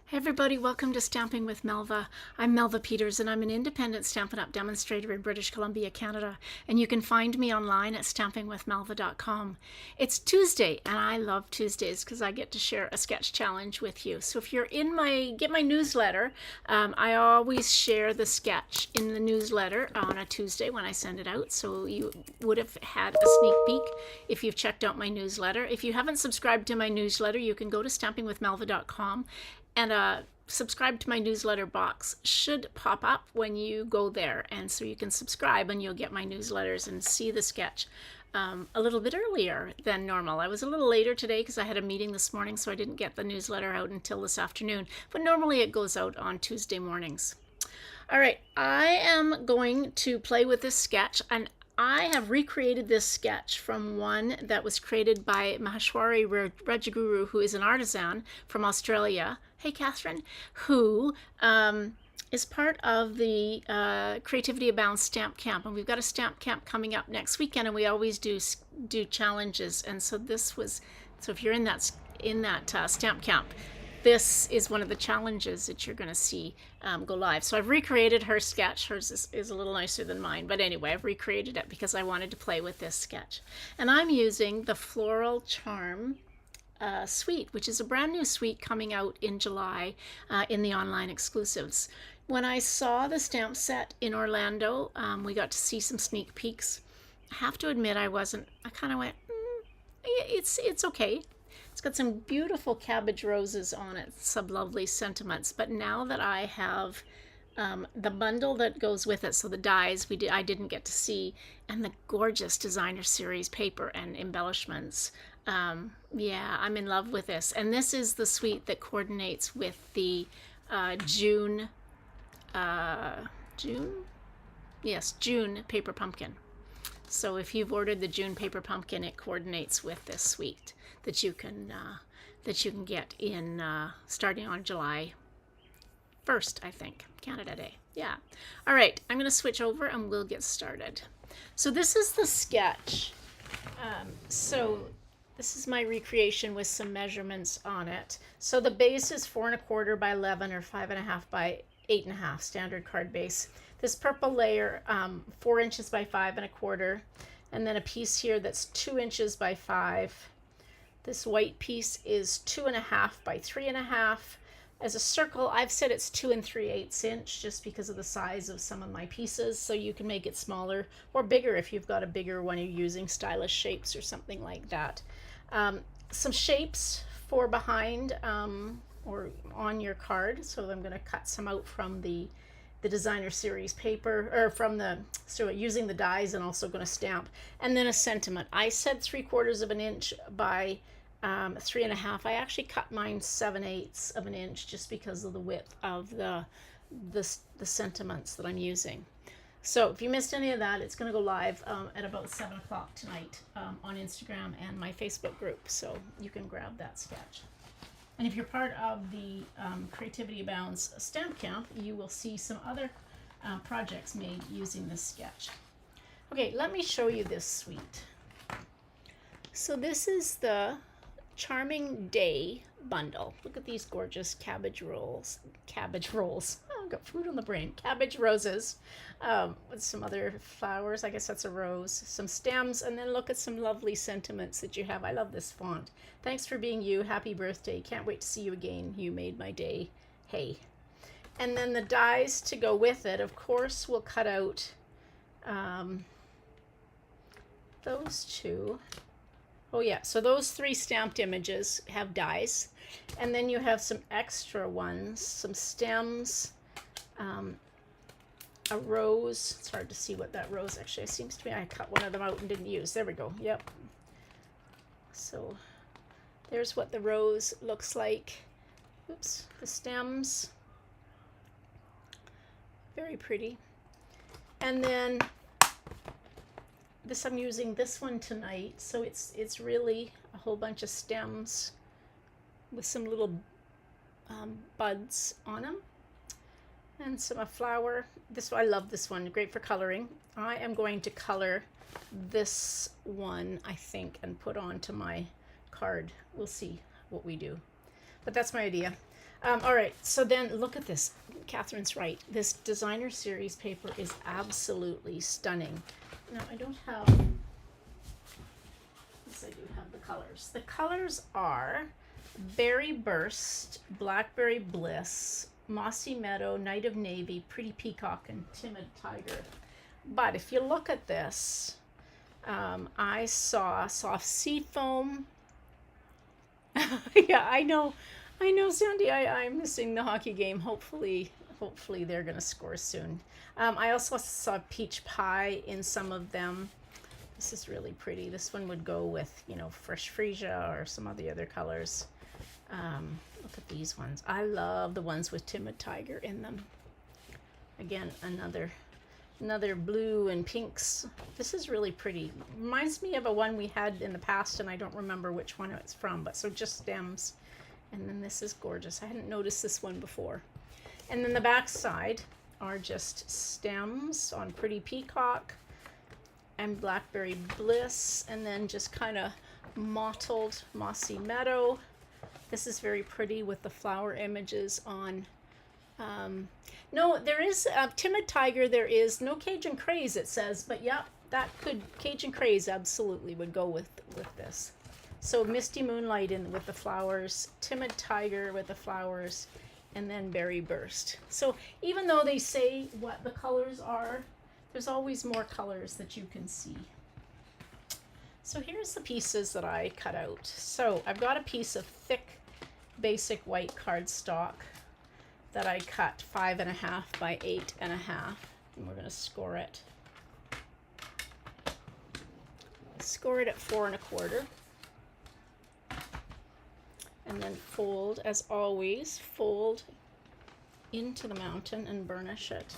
Hey everybody, welcome to Stamping with Melva. I'm Melva Peters and I'm an independent Stampin' Up! Demonstrator in British Columbia, Canada, and you can find me online at stampingwithmelva.com. It's Tuesday and I love Tuesdays because I get to share a sketch challenge with you. So if you're in get my newsletter, I always share the sketch in the newsletter on a Tuesday when I send it out, so you would have had a sneak peek if you've checked out my newsletter. If you haven't subscribed to my newsletter, you can go to stampingwithmelva.com and subscribe to my newsletter box should pop up when you go there. And so you can subscribe and you'll get my newsletters and see the sketch a little bit earlier than normal. I was a little later today because I had a meeting this morning, so I didn't get the newsletter out until this afternoon. But normally it goes out on Tuesday mornings. All right, I am going to play with this sketch, and I have recreated this sketch from one that was created by Maheshwari Rajaguru, who is an artisan from Australia. Hey, Catherine, who is part of the Creativity Abound Stamp Camp. And we've got a stamp camp coming up next weekend, and we always do challenges. And so if you're in that stamp camp, this is one of the challenges that you're going to see go live. So I've recreated her sketch. Hers is a little nicer than mine. But anyway, I've recreated it because I wanted to play with this sketch. And I'm using the Floral Charm suite, which is a brand new suite coming out in July in the online exclusives. When I saw the stamp set in Orlando, we got to see some sneak peeks. I have to admit I kind of went, it's okay. It's got some beautiful cabbage roses on it, some lovely sentiments. But now that I have the bundle that goes with it, so the dies I didn't get to see, and the gorgeous designer series paper and embellishments, yeah, I'm in love with this. And this is the suite that coordinates with the June paper pumpkin. So if you've ordered the June paper pumpkin, it coordinates with this suite that you can get in starting on July 1st, I think, Canada Day. Yeah. All right, I'm going to switch over and we'll get started. So this is the sketch. So this is my recreation with some measurements on it. So the base is 4 1/4 by 11 or 5 1/2 by 8 1/2 standard card base. This purple layer, 4 inches by 5 1/4, and then a piece here that's 2 inches by 5. This white piece is 2 1/2 by 3 1/2. As a circle, I've said it's 2 3/8 inch just because of the size of some of my pieces, so you can make it smaller or bigger if you've got a bigger one you're using, stylish shapes or something like that. Some shapes for behind or on your card, so I'm going to cut some out from the designer series paper, or using the dies, and also going to stamp. And then a sentiment. I said 3/4 of an inch by 3 1/2. I actually cut mine 7/8 of an inch just because of the width of the sentiments that I'm using. So if you missed any of that, it's going to go live at about 7 o'clock tonight on Instagram and my Facebook group, so you can grab that sketch. And if you're part of the Creativity Abounds Stamp Camp, you will see some other projects made using this sketch. Okay, let me show you this suite. So this is the Charming Day bundle. Look at these gorgeous cabbage rolls. Oh, I've got food on the brain. Cabbage roses with some other flowers. I guess that's a rose. Some stems, and then look at some lovely sentiments that you have. I love this font. Thanks for being you. Happy birthday. Can't wait to see you again. You made my day. Hey. And then the dies to go with it, of course, we'll cut out those two. Oh yeah, so those 3 stamped images have dies. And then you have some extra ones, some stems, a rose. It's hard to see what that rose actually is. It seems to me I cut one of them out and didn't use. There we go. Yep. So there's what the rose looks like. Oops, the stems. Very pretty. And then I'm using this one tonight, so it's really a whole bunch of stems with some little buds on them, and a flower. I love this one, great for coloring. I am going to color this one, I think, and put onto my card. We'll see what we do, but that's my idea. All right, so then look at this. Catherine's right. This designer series paper is absolutely stunning. Now, I don't have, yes, I do have the colors. The colors are Berry Burst, Blackberry Bliss, Mossy Meadow, Night of Navy, Pretty Peacock, and Timid Tiger. But if you look at this, I saw Soft Seafoam. Yeah, I know, Sandy. I'm missing the hockey game. Hopefully they're gonna score soon. I also saw Peach Pie in some of them. This is really pretty. This one would go with, you know, Fresh Freesia or some of the other colors. Look at these ones. I love the ones with Timid Tiger in them. Again, another blue and pinks. This is really pretty. Reminds me of a one we had in the past, and I don't remember which one it's from, but so just stems. And then this is gorgeous. I hadn't noticed this one before. And then the back side are just stems on Pretty Peacock and Blackberry Bliss, and then just kind of mottled Mossy Meadow. This is very pretty with the flower images on. No, there is Timid Tiger. There is no Cajun Craze, it says, but yeah, that could, Cajun Craze absolutely would go with this. So Misty Moonlight in with the flowers, Timid Tiger with the flowers, and then Berry Burst. So even though they say what the colors are, there's always more colors that you can see. So here's the pieces that I cut out. So I've got a piece of thick basic white cardstock that I cut 5.5 by 8.5, and we're going to score it. Score it at 4 1/4. And then fold, as always, fold into the mountain and burnish it.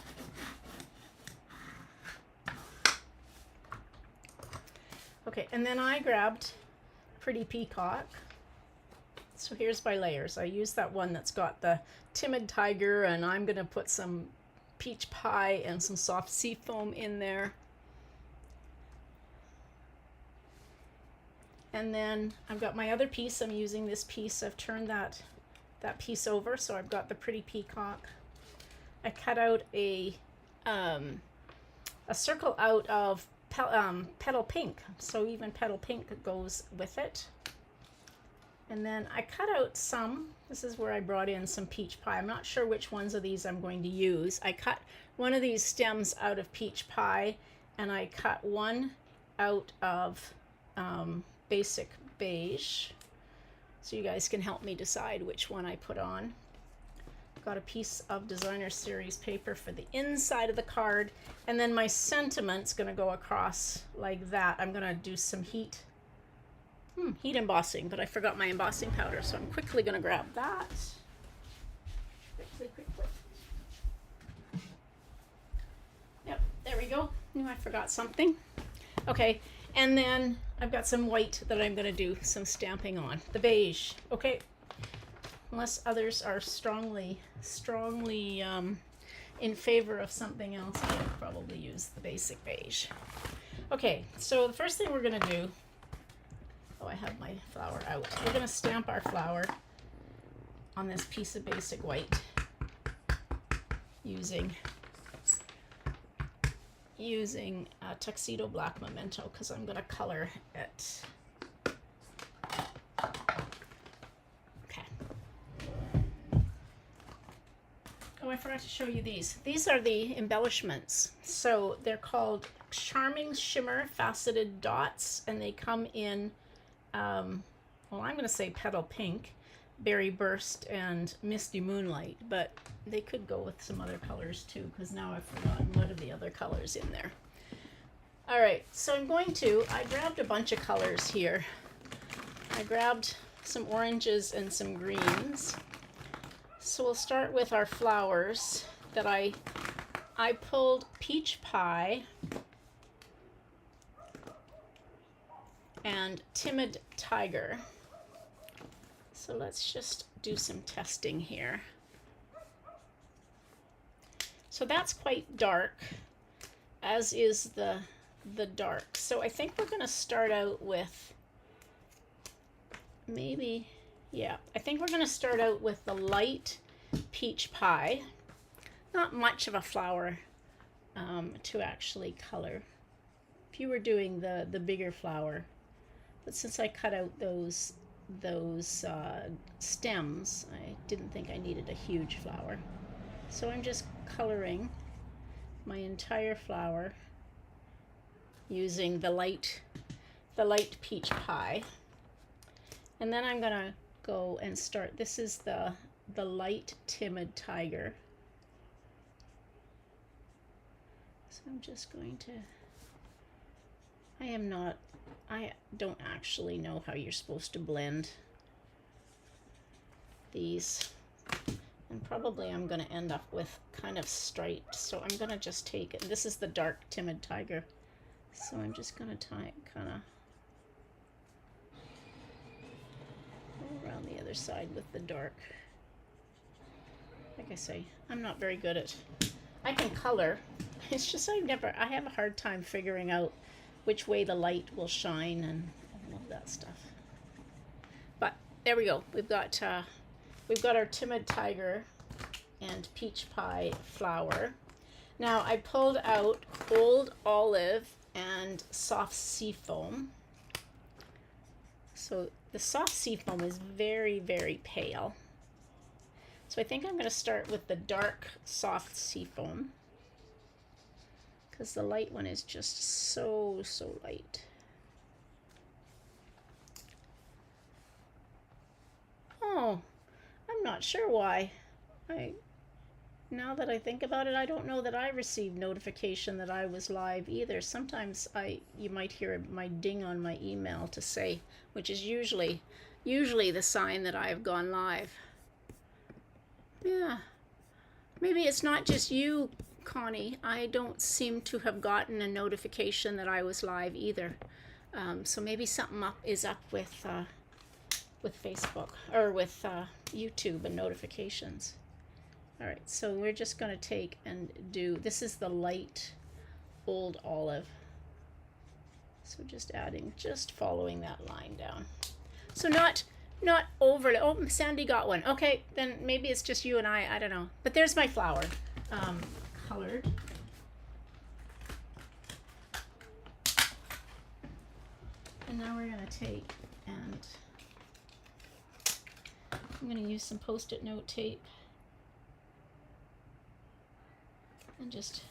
Okay, and then I grabbed Pretty Peacock. So here's my layers. I used that one that's got the Timid Tiger, and I'm going to put some Peach Pie and some Soft Seafoam in there. And then I've got my other piece. I'm using this piece. I've turned that piece over, so I've got the Pretty Peacock. I cut out a circle out of Petal Pink, so even Petal Pink goes with it. And then I cut out some. This is where I brought in some Peach Pie. I'm not sure which ones of these I'm going to use. I cut one of these stems out of Peach Pie, and I cut one out of Basic Beige, so you guys can help me decide which one I put on. Got a piece of designer series paper for the inside of the card, and then my sentiment's going to go across like that. I'm going to do some heat embossing, but I forgot my embossing powder, so I'm quickly going to grab that. Quickly. Yep, there we go. Knew I forgot something. Okay. And then I've got some white that I'm going to do some stamping on. The beige. Okay. Unless others are strongly in favor of something else, I'll probably use the basic beige. Okay, so the first thing we're going to do, I have my flower out. We're going to stamp our flower on this piece of basic white using Tuxedo Black Memento, because I'm going to color it. Okay. Oh, I forgot to show you these. These are the embellishments. So they're called Charming Shimmer Faceted Dots, and they come in, well, I'm going to say Petal Pink, Berry Burst, and Misty Moonlight, but they could go with some other colors too, because now I've forgotten what are the other colors in there. All right, so I grabbed a bunch of colors here. I grabbed some oranges and some greens. So we'll start with our flowers that I pulled Peach Pie and Timid Tiger. So let's just do some testing here. So that's quite dark, as is the dark. So I think we're going to start out with maybe, Yeah, I think we're going to start out with the light peach pie. Not much of a flower to actually color. If you were doing the bigger flower, but since I cut out those stems, I didn't think I needed a huge flower. So I'm just coloring my entire flower using the light peach pie. And then I'm gonna go and start. This is the light timid tiger. So I'm just going to, I don't actually know how you're supposed to blend these. And probably I'm going to end up with kind of striped. So I'm going to just take it. This is the dark timid tiger. So I'm just going to kind of go around the other side with the dark. Like I say, I'm not very good at, I can color. It's just I have a hard time figuring out which way the light will shine and all of that stuff. But there we go. We've got our timid tiger and peach pie flower. Now I pulled out old olive and soft sea foam. So the soft sea foam is very, very pale. So I think I'm going to start with the dark soft sea foam, because the light one is just so light. Oh, I'm not sure why. Now that I think about it, I don't know that I received notification that I was live either. Sometimes you might hear my ding on my email to say, which is usually the sign that I've gone live. Yeah. Maybe it's not just you, Connie. I don't seem to have gotten a notification that I was live either. So maybe something is up with Facebook or with YouTube and notifications. All right, so we're just going to take and do, this is the light old olive. So just following that line down. So not overly, oh, Sandy got one. Okay, then maybe it's just you and I don't know. But there's my flower, colored. And now we're going to take and I'm going to use some Post-it note tape and just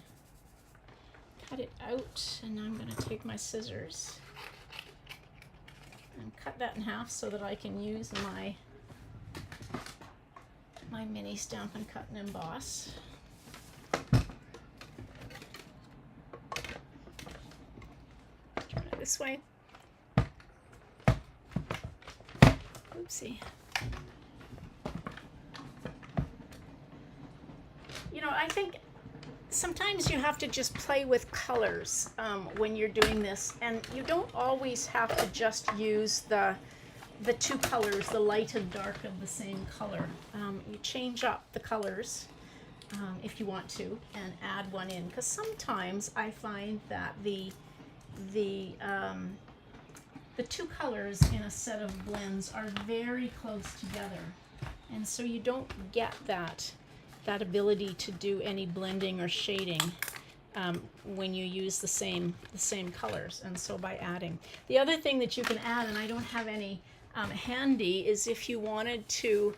cut it out. And now I'm going to take my scissors and cut that in half so that I can use my mini Stampin' Cut and Emboss. Turn it this way. Oopsie. You know, I think sometimes you have to just play with colors when you're doing this, and you don't always have to just use the two colors, the light and dark of the same color. You change up the colors if you want to and add one in, because sometimes I find that the two colors in a set of blends are very close together, and so you don't get that ability to do any blending or shading when you use the same colors. And so by adding, the other thing that you can add, and I don't have any handy, is if you wanted to,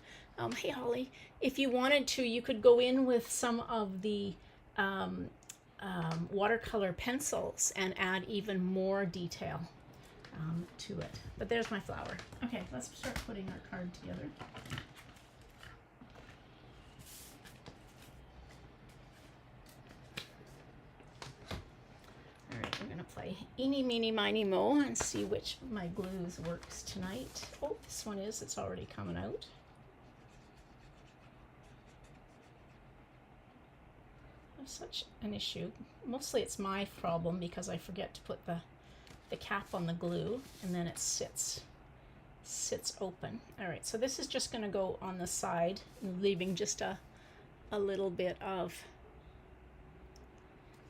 hey Holly, if you wanted to, you could go in with some of the watercolor pencils and add even more detail to it. But there's my flower. Okay, let's start putting our card together. Alright, we're going to play eeny, meeny, miny, mo and see which of my glues works tonight. Oh, this one is. It's already coming out. I have such an issue. Mostly it's my problem because I forget to put the cap on the glue and then it sits open. Alright, so this is just going to go on the side, leaving just a little bit of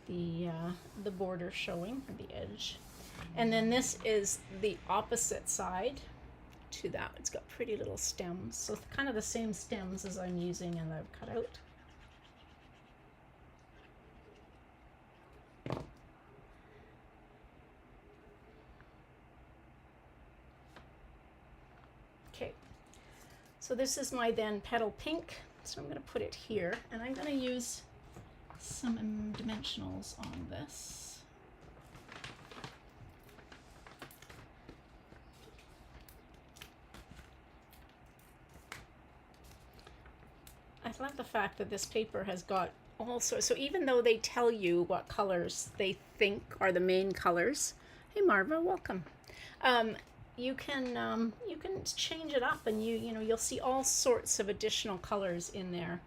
the border showing, the edge. And then this is the opposite side. to that. It's got pretty little stems, so kind of the same stems as I'm using and I've cut out. Okay, so this is my then petal pink, so I'm going to put it here, and I'm going to use some dimensionals on this. I love the fact that this paper has got all sorts, so even though they tell you what colors they think are the main colors, hey Marva, welcome. You can change it up, and you'll see all sorts of additional colors in there,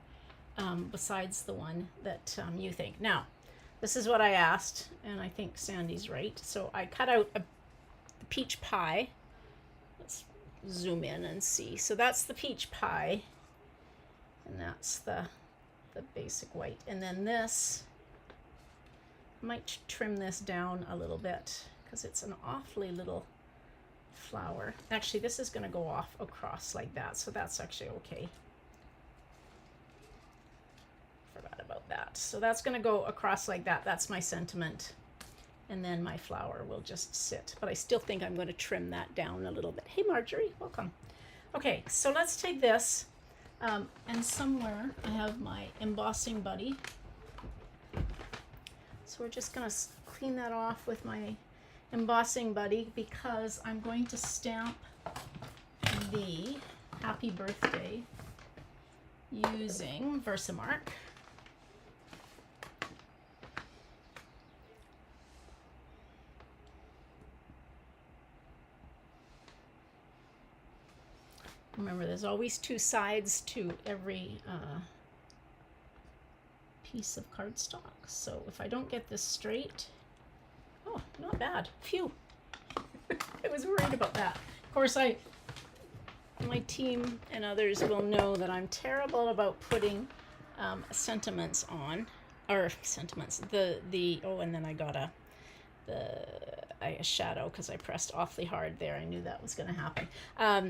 besides the one that you think. Now, this is what I asked, and I think Sandy's right. So I cut out a peach pie. Let's zoom in and see. So that's the peach pie, and that's the basic white. And then this, I might trim this down a little bit because it's an awfully little flower. Actually, this is going to go off across like that, so that's actually okay. Forgot about that. So that's going to go across like that. That's my sentiment. And then my flower will just sit. But I still think I'm going to trim that down a little bit. Hey Marjorie, welcome. Okay, so let's take this. And somewhere I have my embossing buddy. So we're just going to clean that off with my embossing buddy, because I'm going to stamp the happy birthday using Versamark. Remember, there's always two sides to every piece of cardstock. So if I don't get this straight, oh, not bad. Phew. I was worried about that. Of course, my team and others will know that I'm terrible about putting sentiments on, or sentiments. Oh, and then I got a shadow because I pressed awfully hard there. I knew that was going to happen. I'm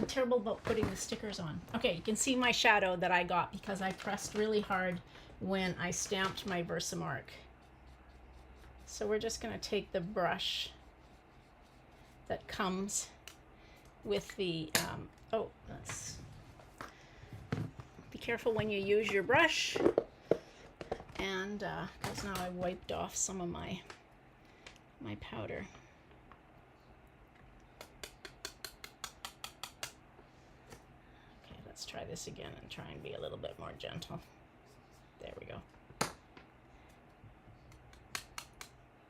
terrible about putting the stickers on. Okay, you can see my shadow that I got because I pressed really hard when I stamped my Versamark. So we're just going to take the brush that comes with the, be careful when you use your brush. And because now I wiped off some of my powder. Okay, let's try this again and try and be a little bit more gentle. There we go.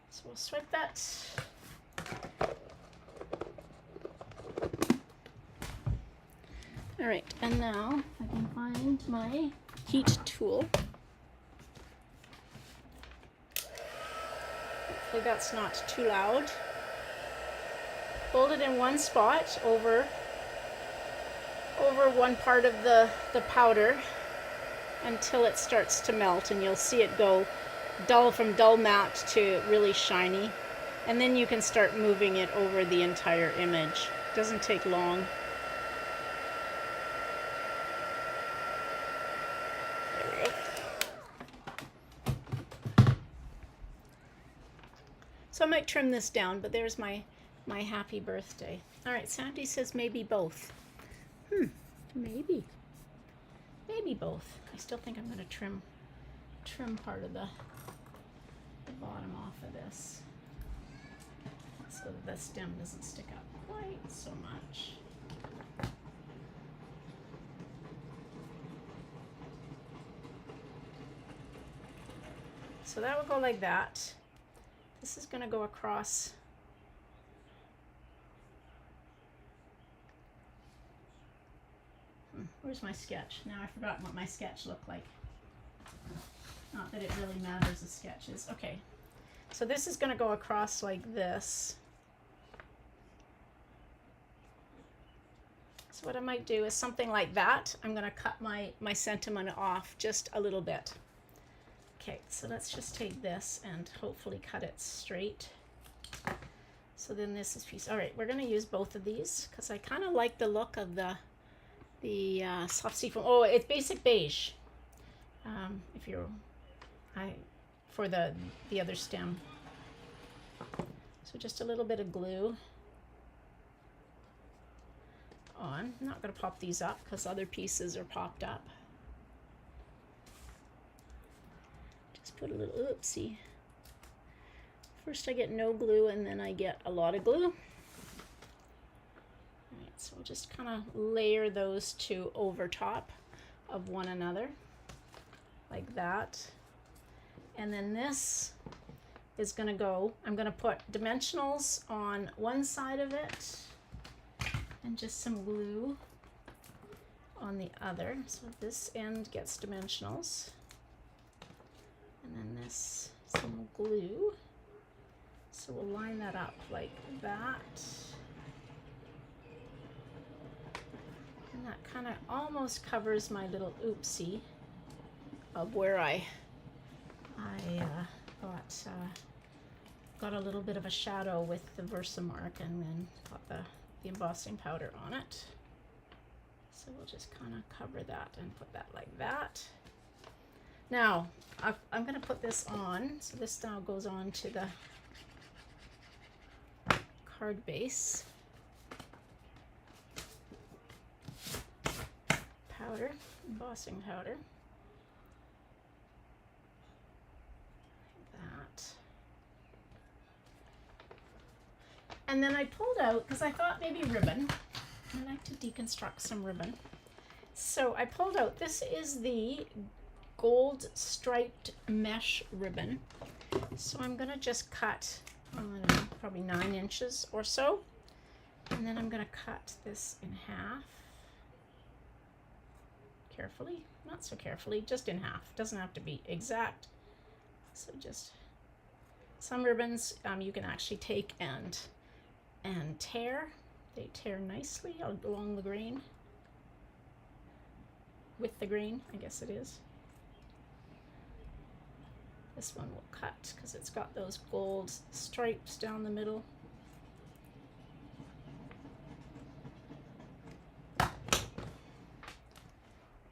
So we'll swipe that. All right, and now I can find my heat tool. Hopefully that's not too loud. Hold it in one spot over one part of the powder until it starts to melt, and you'll see it go from dull matte to really shiny, and then you can start moving it over the entire image. It doesn't take long. There we go. So I might trim this down, but there's my happy birthday. All right, Sandy says maybe both. Maybe both. I still think I'm going to trim part of the bottom off of this so that the stem doesn't stick up quite so much. So that will go like that. This is going to go across. Where's my sketch? Now I've forgotten what my sketch looked like. Not that it really matters, the sketches. Okay, so this is going to go across like this. So what I might do is something like that. I'm going to cut my sentiment off just a little bit. Okay, so let's just take this and hopefully cut it straight So then this is piece. All right, we're gonna use both of these because I kind of like the look of the soft seafoam. Oh, it's basic beige. If you're, for the other stem. So just a little bit of glue on. I'm not gonna pop these up because other pieces are popped up. Just put a little, oopsie. First I get no glue and then I get a lot of glue. All right, so we'll just kind of layer those two over top of one another like that. And then this is going to go, I'm going to put dimensionals on one side of it and just some glue on the other. So this end gets dimensionals. And then this, some glue. So we'll line that up like that. And that kind of almost covers my little oopsie of where I got a little bit of a shadow with the Versamark and then got the embossing powder on it. So we'll just kind of cover that and put that like that. Now, I'm going to put this on. So this now goes on to the card base. Powder, embossing powder. Like that. And then I pulled out, because I thought maybe ribbon. I like to deconstruct some ribbon. So I pulled out, this is the gold striped mesh ribbon. So I'm going to just cut, I don't know, probably 9 inches or so. And then I'm going to cut this in half. Carefully, not so carefully, just in half. Doesn't have to be exact. So just some ribbons you can actually take and tear. They tear nicely along the grain. With the grain, I guess it is. This one will cut because it's got those gold stripes down the middle.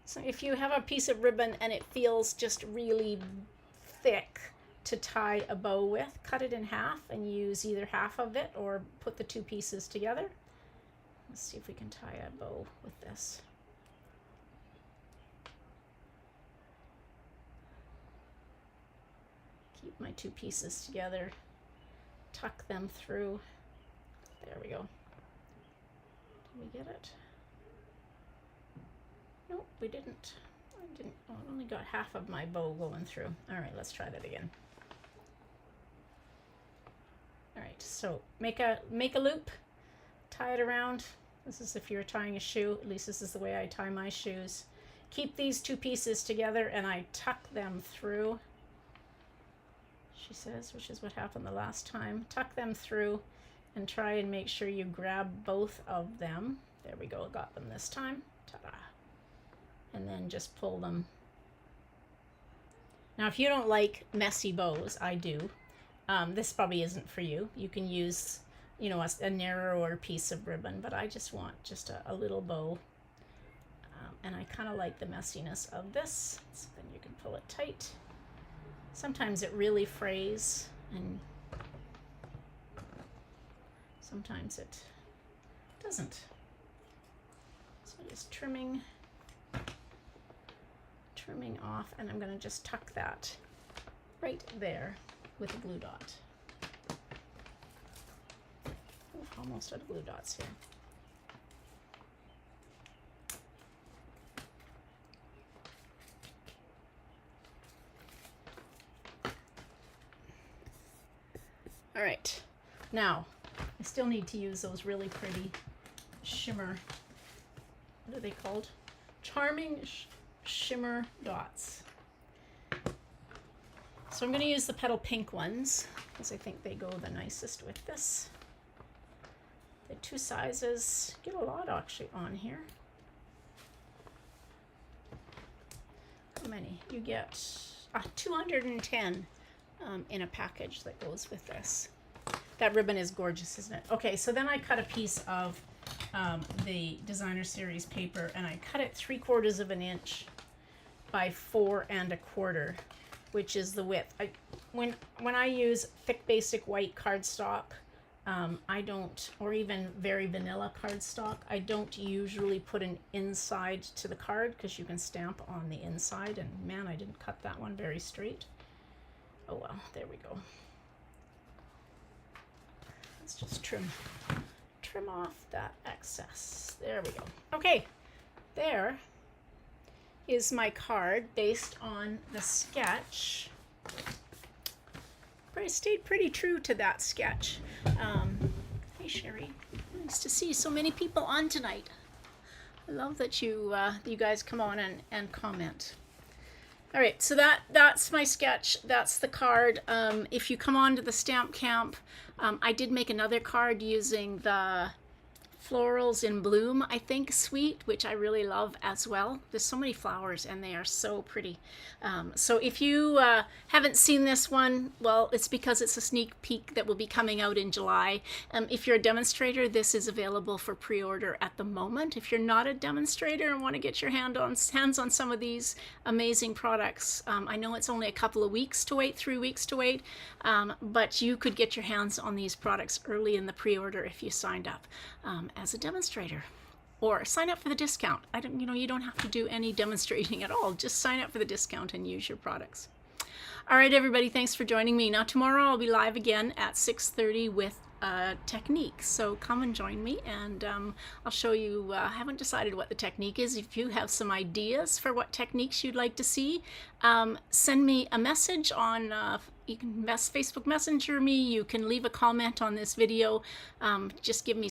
So if you have a piece of ribbon and it feels just really thick to tie a bow with, cut it in half and use either half of it or put the two pieces together. Let's see if we can tie a bow with this. Keep my two pieces together, tuck them through. There we go. Did we get it? Nope, we didn't. Oh, I only got half of my bow going through. All right, let's try that again. All right, so make a loop, tie it around. This is if you're tying a shoe. At least this is the way I tie my shoes. Keep these two pieces together and I tuck them through. She says, which is what happened the last time. Tuck them through and try and make sure you grab both of them. There we go, got them this time. Ta-da. And then just pull them. Now, if you don't like messy bows, I do. This probably isn't for you. You can use, you know, a narrower piece of ribbon, but I just want just a little bow. And I kind of like the messiness of this. So then you can pull it tight. Sometimes it really frays, and sometimes it doesn't. So just trimming off, and I'm going to just tuck that right there with a glue dot. Ooh, almost out of glue dots here. All right, now I still need to use those really pretty shimmer, what are they called? Charming shimmer dots. So I'm going to use the petal pink ones because I think they go the nicest with this. The two sizes, get a lot actually on here. How many? You get 210 in a package that goes with this. That ribbon is gorgeous, isn't it? Okay, so then I cut a piece of the designer series paper, and I cut it 3/4 of an inch by 4 1/4, which is the width. When I use thick basic white cardstock, I don't, or even very vanilla cardstock, I don't usually put an inside to the card because you can stamp on the inside, and man, I didn't cut that one very straight. Oh well, there we go. Let's just trim off that excess. There we go. Okay, there is my card based on the sketch. I stayed pretty true to that sketch. Hey Sherry, nice to see so many people on tonight. I love that you guys come on and comment. All right, so that's my sketch. That's the card. If you come on to the stamp camp, I did make another card using the Florals in Bloom, I think, suite, which I really love as well. There's so many flowers and they are so pretty. So if you haven't seen this one, well, it's because it's a sneak peek that will be coming out in July. If you're a demonstrator, this is available for pre-order at the moment. If you're not a demonstrator and want to get your hands on some of these amazing products, I know it's only a couple of weeks to wait, 3 weeks to wait, but you could get your hands on these products early in the pre-order if you signed up as a demonstrator, or sign up for the discount. You don't have to do any demonstrating at all. Just sign up for the discount and use your products. All right, everybody, thanks for joining me. Now tomorrow I'll be live again at 6:30 with technique, so come and join me, and I'll show you. I haven't decided what the technique is. If you have some ideas for what techniques you'd like to see, send me a message on you can Facebook Messenger me, you can leave a comment on this video, just give me